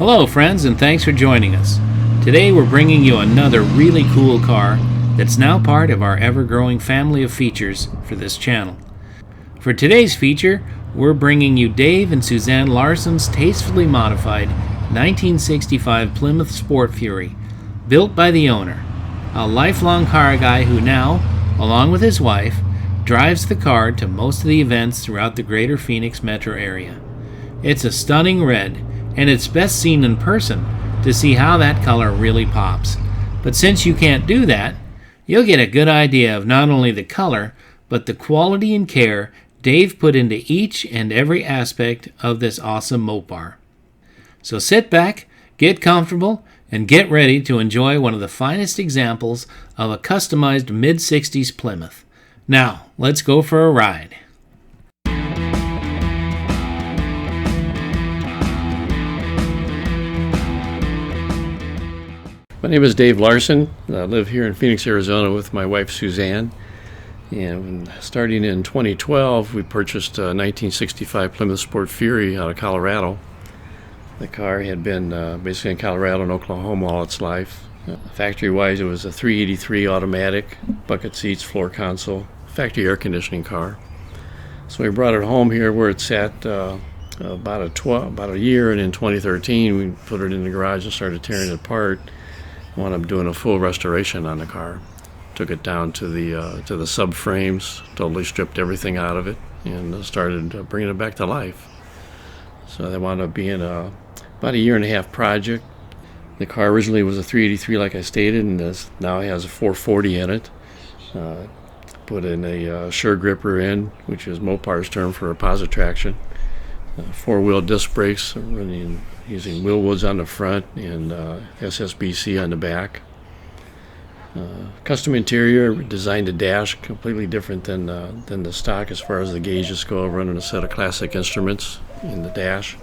Hello friends, and thanks for joining us. Today we're bringing you another really cool car that's now part of our ever-growing family of features for this channel. For today's feature, we're bringing you Dave and Suzanne Larson's tastefully modified 1965 Plymouth Sport Fury, built by the owner, a lifelong car guy who now, along with his wife, drives the car to most of the events throughout the greater Phoenix metro area. It's a stunning red, and it's best seen in person to see how that color really pops. But since you can't do that, you'll get a good idea of not only the color, but the quality and care Dave put into each and every aspect of this awesome Mopar. So sit back, get comfortable, and get ready to enjoy one of the finest examples of a customized mid-60s Plymouth. Now, let's go for a ride. My name is Dave Larson. I live here in Phoenix, Arizona with my wife Suzanne. And starting in 2012, we purchased a 1965 Plymouth Sport Fury out of Colorado. The car had been basically in Colorado and Oklahoma all its life. Factory-wise, it was a 383 automatic, bucket seats, floor console, factory air conditioning car. So we brought it home here where it sat about a year, and in 2013 we put it in the garage and started tearing it apart. Wound up doing a full restoration on the car. Took it down to the subframes, totally stripped everything out of it, and started bringing it back to life. So that wound up being about a year and a half project. The car originally was a 383, like I stated, and now it has a 440 in it. Put in a sure gripper in, which is Mopar's term for a positive traction. Four-wheel disc brakes, running using Willwoods on the front and SSBC on the back. Custom interior, designed a dash completely different than the stock as far as the gauges go. Running a set of classic instruments in the dash.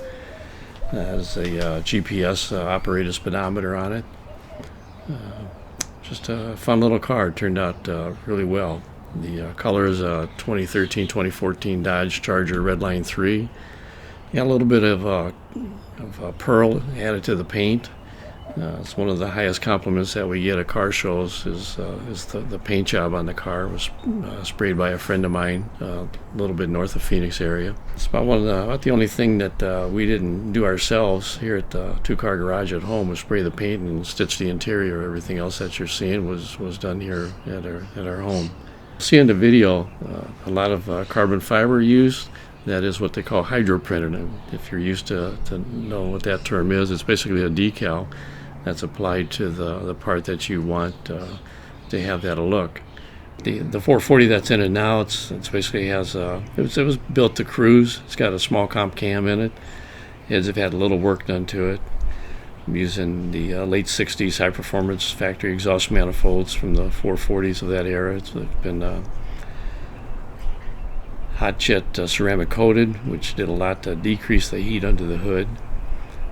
Has a GPS operated speedometer on it. Just a fun little car. Turned out really well. The color is a 2013-2014 Dodge Charger Redline 3. Got a little bit of pearl added to the paint. It's one of the highest compliments that we get at car shows is the paint job on the car. It was sprayed by a friend of mine a little bit north of Phoenix area. It's about the only thing that we didn't do ourselves here at the two-car garage at home was spray the paint and stitch the interior. Everything else that you're seeing was done here at our home. See in the video a lot of carbon fiber used. That is what they call hydroprinted. And if you're used to know what that term is, it's basically a decal that's applied to the part that you want to have that look. The 440 that's in it now, it's basically has it was built to cruise. It's got a small comp cam in it. Heads have had a little work done to it. I'm using the late 60s high performance factory exhaust manifolds from the 440s of that era. It's been hot jet ceramic coated, which did a lot to decrease the heat under the hood.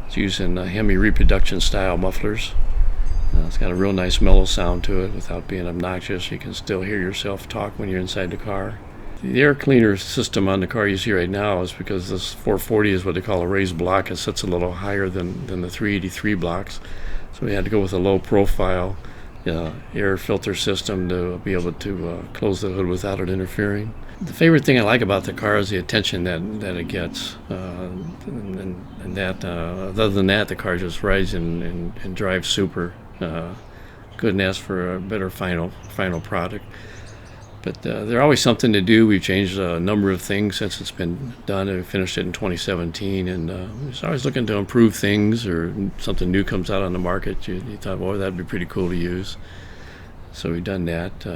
It's using Hemi reproduction style mufflers. It's got a real nice mellow sound to it without being obnoxious. You can still hear yourself talk when you're inside the car. The air cleaner system on the car you see right now is because this 440 is what they call a raised block. It sits a little higher than the 383 blocks. So we had to go with a low profile air filter system to be able to close the hood without it interfering. The favorite thing I like about the car is the attention that it gets, and that other than that, the car just rides and drives super. Couldn't ask for a better final product. But there's always something to do. We've changed a number of things since it's been done. We finished it in 2017, and we're always looking to improve things, or something new comes out on the market. You thought, boy, that'd be pretty cool to use. So we've done that.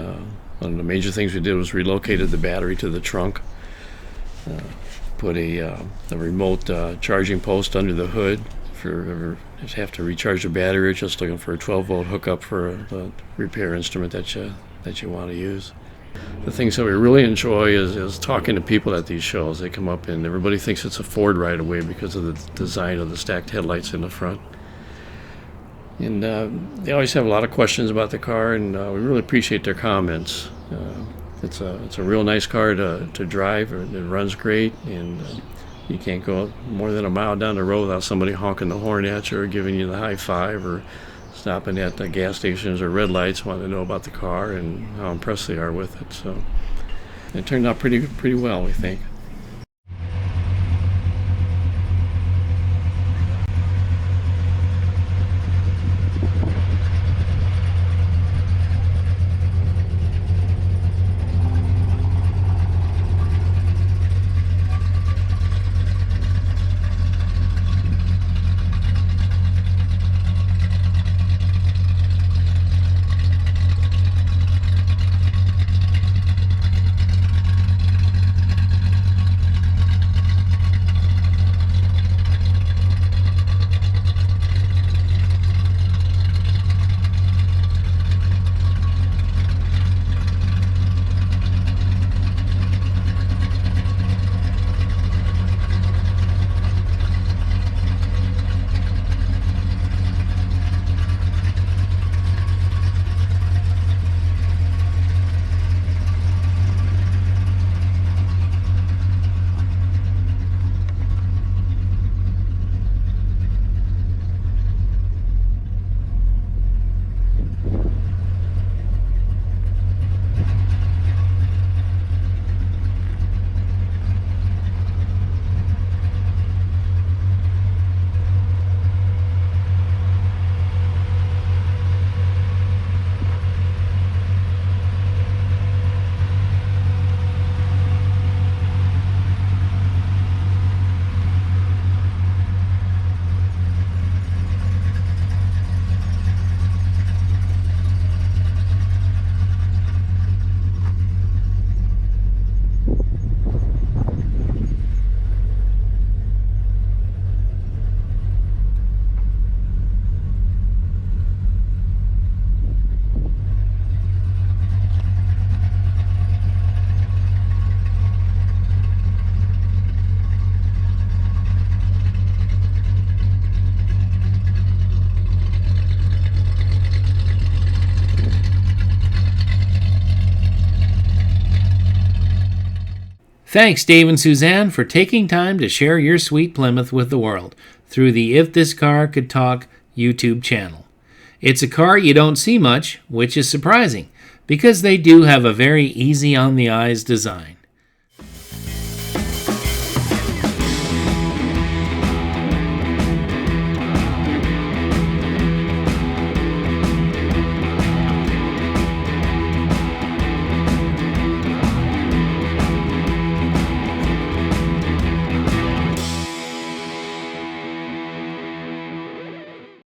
One of the major things we did was relocated the battery to the trunk. Put a remote charging post under the hood for if you have to recharge the battery, or just looking for a 12-volt hookup for the repair instrument that you want to use. The things that we really enjoy is talking to people at these shows. They come up and everybody thinks it's a Ford right away because of the design of the stacked headlights in the front. And they always have a lot of questions about the car, and we really appreciate their comments. It's a real nice car to drive. It runs great, and You can't go more than a mile down the road without somebody honking the horn at you or giving you the high five or stopping at the gas stations or red lights, wanting to know about the car and how impressed they are with it. So it turned out pretty well, we think. Thanks, Dave and Suzanne, for taking time to share your sweet Plymouth with the world through the If This Car Could Talk YouTube channel. It's a car you don't see much, which is surprising, because they do have a very easy-on-the-eyes design.